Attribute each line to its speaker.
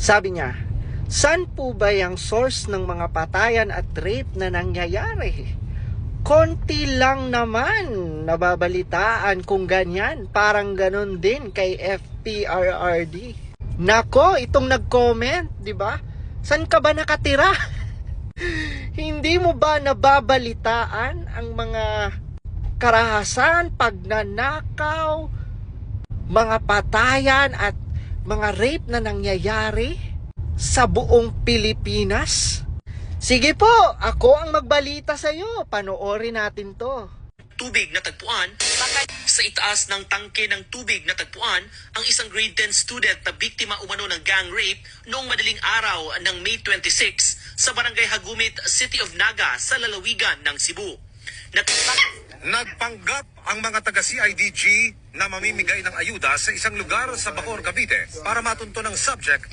Speaker 1: Sabi niya, saan po ba yung source ng mga patayan at rape na nangyayari? Konti lang naman nababalitaan kung ganyan. Parang ganon din kay FPRRD. Nako, itong nag-comment, di ba? San ka ba nakatira? Hindi mo ba nababalitaan ang mga karahasan, pagnanakaw, mga patayan at mga rape na nangyayari sa buong Pilipinas? Sige po, ako ang magbalita sa iyo. Panoorin natin to.
Speaker 2: Tubig na tagpuan, sa itaas ng tangke ng tubig na tagpuan ang isang grade 10 student na biktima umano ng gang rape noong madaling araw ng May 26 sa Barangay Hagumit, City of Naga sa lalawigan ng Cebu.
Speaker 3: Nagpanggap ang mga taga-CIDG na mamimigay ng ayuda sa isang lugar sa Bacoor, Cavite para matunto ng subject